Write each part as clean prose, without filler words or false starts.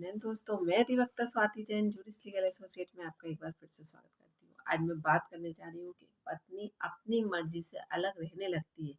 Afternoon दोस्तों, मैं अधिवक्ता Swati Jain jurist legal associate में आपका एक बार फिर से स्वागत करती हूँ। आज मैं बात करने जा रही हूँ कि पत्नी अपनी मर्जी से अलग रहने लगती है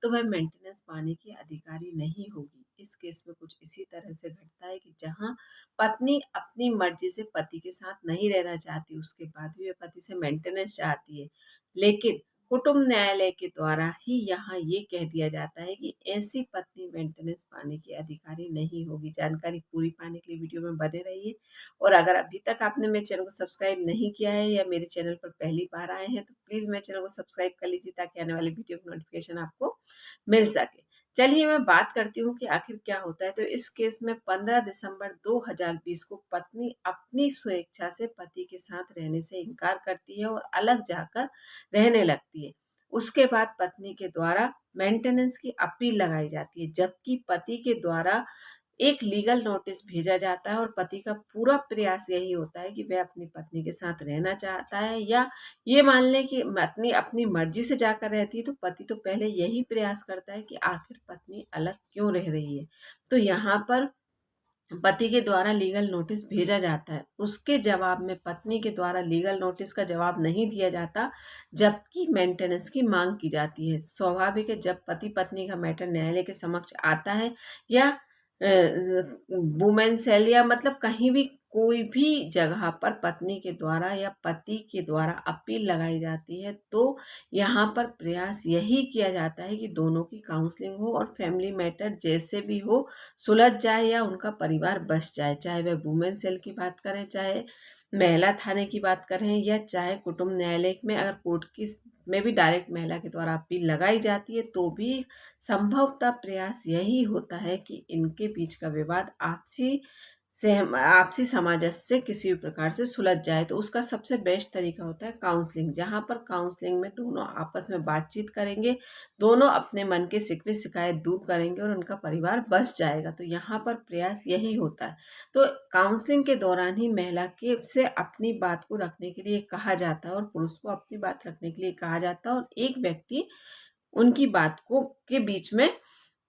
तो वह मेंटेनेंस पाने की अधिकारी नहीं होगी। इस केस में कुछ इसी तरह से घटता है कि जहाँ पत्नी अपनी मर्जी से पति के साथ नहीं रहना चाहती, उसके बाद भी वह पति से मेंटेनेंस चाहती है, लेकिन कुटुंब न्यायालय के द्वारा ही यहाँ ये कह दिया जाता है कि ऐसी पत्नी मेंटेनेंस पाने की अधिकारी नहीं होगी। जानकारी पूरी पाने के लिए वीडियो में बने रहिए। और अगर अभी तक आपने मेरे चैनल को सब्सक्राइब नहीं किया है या मेरे चैनल पर पहली बार आए हैं तो प्लीज़ मेरे चैनल को सब्सक्राइब कर लीजिए ताकि आने वाली वीडियो की नोटिफिकेशन आपको मिल सके। चलिए मैं बात करती हूँ कि आखिर क्या होता है। तो इस केस में 15 दिसंबर 2020 को पत्नी अपनी स्वेच्छा से पति के साथ रहने से इनकार करती है और अलग जाकर रहने लगती है। उसके बाद पत्नी के द्वारा मेंटेनेंस की अपील लगाई जाती है, जबकि पति के द्वारा एक लीगल नोटिस भेजा जाता है और पति का पूरा प्रयास यही होता है कि वह अपनी पत्नी के साथ रहना चाहता है, या ये मान लें कि पत्नी अपनी मर्जी से जाकर रहती है तो पति तो पहले यही प्रयास करता है कि आखिर पत्नी अलग क्यों रह रही है। तो यहाँ पर पति के द्वारा लीगल नोटिस भेजा जाता है, उसके जवाब में पत्नी के द्वारा लीगल नोटिस का जवाब नहीं दिया जाता, जबकि मेंटेनेंस की मांग की जाती है। स्वाभाविक है, जब पति पत्नी का मैटर न्यायालय के समक्ष आता है या वुमेन सेल या मतलब कहीं भी कोई भी जगह पर पत्नी के द्वारा या पति के द्वारा अपील लगाई जाती है, तो यहाँ पर प्रयास यही किया जाता है कि दोनों की काउंसलिंग हो और फैमिली मैटर जैसे भी हो सुलझ जाए या उनका परिवार बच जाए। चाहे वह वुमेन सेल की बात करें, चाहे महिला थाने की बात करें, या चाहे कुटुंब न्यायालय में अगर कोर्ट की में भी डायरेक्ट महिला के द्वारा अपील लगाई जाती है, तो भी संभवतः प्रयास यही होता है कि इनके बीच का विवाद आपसी सामंजस्य से किसी भी प्रकार से सुलझ जाए। तो उसका सबसे बेस्ट तरीका होता है काउंसलिंग, जहाँ पर काउंसलिंग में दोनों आपस में बातचीत करेंगे, दोनों अपने मन के शिकवे शिकायत दूर करेंगे और उनका परिवार बस जाएगा। तो यहाँ पर प्रयास यही होता है। तो काउंसलिंग के दौरान ही महिला के से अपनी बात को रखने के लिए कहा जाता है और पुरुष को अपनी बात रखने के लिए कहा जाता है, और एक व्यक्ति उनकी बात को के बीच में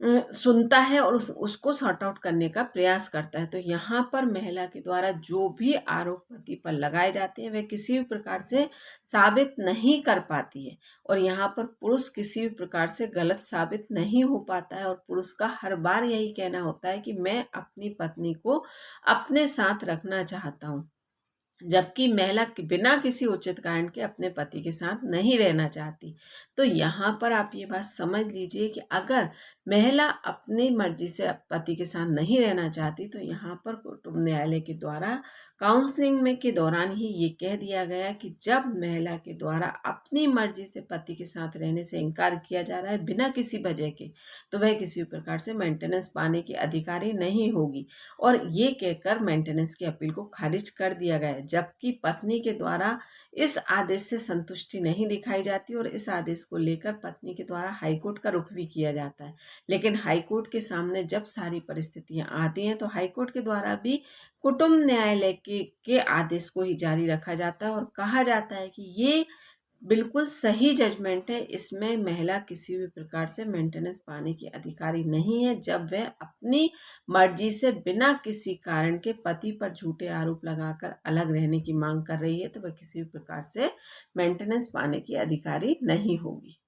सुनता है और उसको सॉर्ट आउट करने का प्रयास करता है। तो यहाँ पर महिला के द्वारा जो भी आरोप पति पर लगाए जाते हैं वह किसी भी प्रकार से साबित नहीं कर पाती है, और यहाँ पर पुरुष किसी भी प्रकार से गलत साबित नहीं हो पाता है। और पुरुष का हर बार यही कहना होता है कि मैं अपनी पत्नी को अपने साथ रखना चाहता हूँ, जबकि महिला बिना किसी उचित कारण के अपने पति के साथ नहीं रहना चाहती। तो यहाँ पर आप ये बात समझ लीजिए कि अगर महिला अपनी मर्जी से पति के साथ नहीं रहना चाहती, तो यहाँ पर कुटुंब न्यायालय के द्वारा काउंसलिंग में के दौरान ही ये कह दिया गया कि जब महिला के द्वारा अपनी मर्जी से पति के साथ रहने से इनकार किया जा रहा है बिना किसी वजह के, तो वह किसी प्रकार से मेंटेनेंस पाने की अधिकारी नहीं होगी। और ये कहकर मेंटेनेंस की अपील को खारिज कर दिया गया, जबकि पत्नी के द्वारा इस आदेश से संतुष्टि नहीं दिखाई जाती और इस आदेश को लेकर पत्नी के द्वारा हाईकोर्ट का रुख भी किया जाता है। लेकिन हाईकोर्ट के सामने जब सारी परिस्थितियां आती हैं तो हाईकोर्ट के द्वारा भी कुटुंब न्यायालय के आदेश को ही जारी रखा जाता है और कहा जाता है कि ये बिल्कुल सही जजमेंट है, इसमें महिला किसी भी प्रकार से मेंटेनेंस पाने की अधिकारी नहीं है। जब वह अपनी मर्जी से बिना किसी कारण के पति पर झूठे आरोप लगाकर अलग रहने की मांग कर रही है, तो वह किसी भी प्रकार से मेंटेनेंस पाने की अधिकारी नहीं होगी।